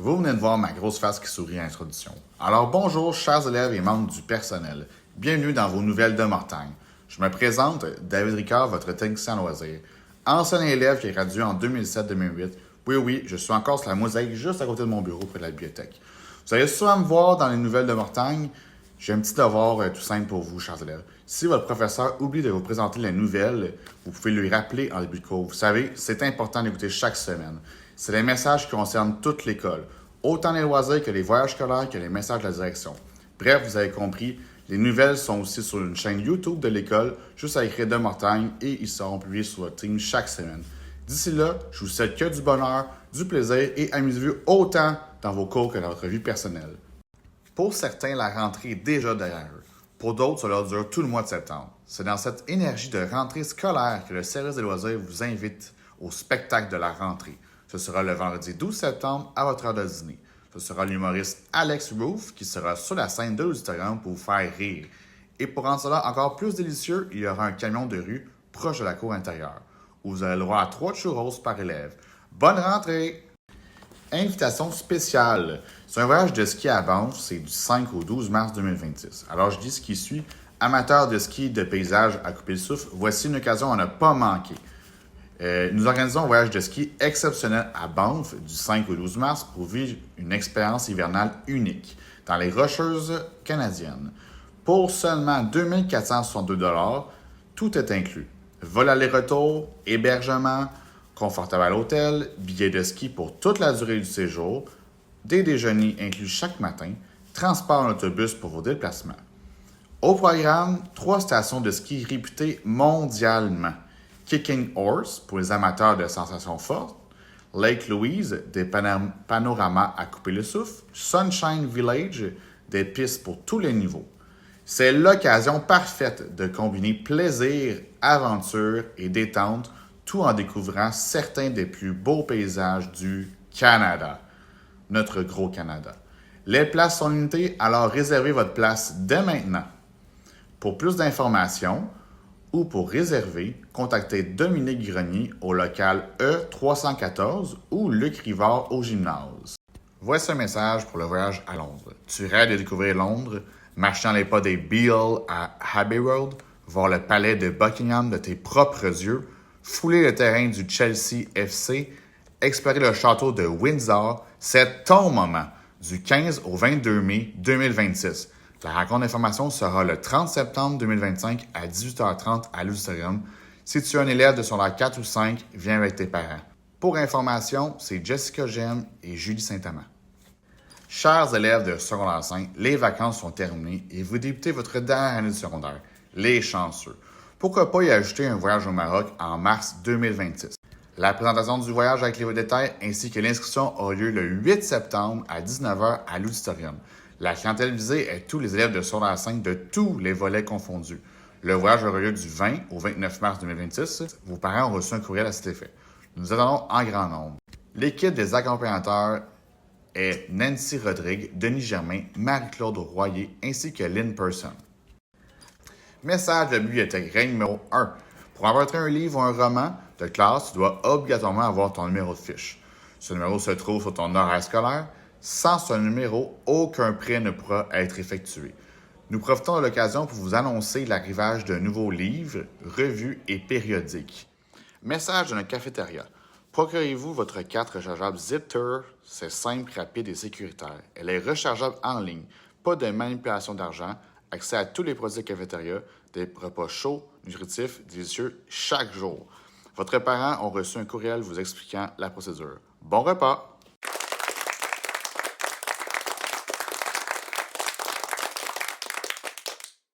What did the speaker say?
Vous venez de voir ma grosse face qui sourit à l'introduction. Alors bonjour, chers élèves et membres du personnel. Bienvenue dans vos nouvelles de Mortagne. Je me présente, David Ricard, votre technicien loisir. Ancien élève qui a gradué en 2007-2008. Oui, je suis encore sur la mosaïque juste à côté de mon bureau près de la bibliothèque. Vous allez souvent me voir dans les nouvelles de Mortagne. J'ai un petit devoir tout simple pour vous, chers élèves. Si votre professeur oublie de vous présenter les nouvelles, vous pouvez lui rappeler en début de cours. Vous savez, c'est important d'écouter chaque semaine. C'est les messages qui concernent toute l'école, autant les loisirs que les voyages scolaires que les messages de la direction. Bref, vous avez compris, les nouvelles sont aussi sur une chaîne YouTube de l'école, juste à écrire de Mortagne, et ils seront publiés sur votre team chaque semaine. D'ici là, je vous souhaite que du bonheur, du plaisir et amusez-vous autant dans vos cours que dans votre vie personnelle. Pour certains, la rentrée est déjà derrière eux. Pour d'autres, cela dure tout le mois de septembre. C'est dans cette énergie de rentrée scolaire que le service des loisirs vous invite au spectacle de la rentrée. Ce sera le vendredi 12 septembre à votre heure de dîner. Ce sera l'humoriste Alex Roof qui sera sur la scène de l'auditorium pour vous faire rire. Et pour rendre cela encore plus délicieux, il y aura un camion de rue proche de la cour intérieure, où vous aurez le droit à 3 churros par élève. Bonne rentrée! Invitation spéciale. C'est un voyage de ski à Banff, c'est du 5 au 12 mars 2026. Alors je dis ce qui suit. Amateurs de ski de paysage à couper le souffle, voici une occasion à ne pas manquer. Nous organisons un voyage de ski exceptionnel à Banff du 5 au 12 mars pour vivre une expérience hivernale unique dans les Rocheuses canadiennes. Pour seulement 2 462 $, tout est inclus. Vol aller-retour, hébergement, confortable à l'hôtel, billets de ski pour toute la durée du séjour, des déjeuners inclus chaque matin, transport en autobus pour vos déplacements. Au programme, 3 stations de ski réputées mondialement. Kicking Horse pour les amateurs de sensations fortes, Lake Louise, des panoramas à couper le souffle, Sunshine Village, des pistes pour tous les niveaux. C'est l'occasion parfaite de combiner plaisir, aventure et détente, tout en découvrant certains des plus beaux paysages du Canada, notre gros Canada. Les places sont limitées, alors réservez votre place dès maintenant. Pour plus d'informations, ou pour réserver, contactez Dominique Grenier au local E314 ou Luc Rivard au gymnase. Voici un message pour le voyage à Londres. Tu rêves de découvrir Londres, marcher dans les pas des Beale à Abbey Road, voir le palais de Buckingham de tes propres yeux, fouler le terrain du Chelsea FC, explorer le château de Windsor, c'est ton moment, du 15 au 22 mai 2026. La rencontre d'information sera le 30 septembre 2025 à 18h30 à l'auditorium. Si tu es un élève de secondaire 4 ou 5, viens avec tes parents. Pour information, c'est Jessica Gemme et Julie Saint-Amand. Chers élèves de secondaire 5, les vacances sont terminées et vous débutez votre dernière année de secondaire. Les chanceux. Pourquoi pas y ajouter un voyage au Maroc en mars 2026? La présentation du voyage avec les détails ainsi que l'inscription aura lieu le 8 septembre à 19h à l'auditorium. La clientèle visée est tous les élèves de secondaire 5 de tous les volets confondus. Le voyage aura lieu du 20 au 29 mars 2026. Vos parents ont reçu un courriel à cet effet. Nous attendons en grand nombre. L'équipe des accompagnateurs est Nancy Rodrigue, Denis Germain, Marie-Claude Royer ainsi que Lynn Person. Message de bibliothèque, règle numéro 1. Pour emprunter un livre ou un roman de classe, tu dois obligatoirement avoir ton numéro de fiche. Ce numéro se trouve sur ton horaire scolaire. Sans ce numéro, aucun prêt ne pourra être effectué. Nous profitons de l'occasion pour vous annoncer l'arrivage de nouveaux livres, revues et périodiques. Message de notre cafétéria. Procurez-vous votre carte rechargeable ZipTour. C'est simple, rapide et sécuritaire. Elle est rechargeable en ligne. Pas de manipulation d'argent. Accès à tous les produits de cafétéria. Des repas chauds, nutritifs, délicieux chaque jour. Votre parents ont reçu un courriel vous expliquant la procédure. Bon repas!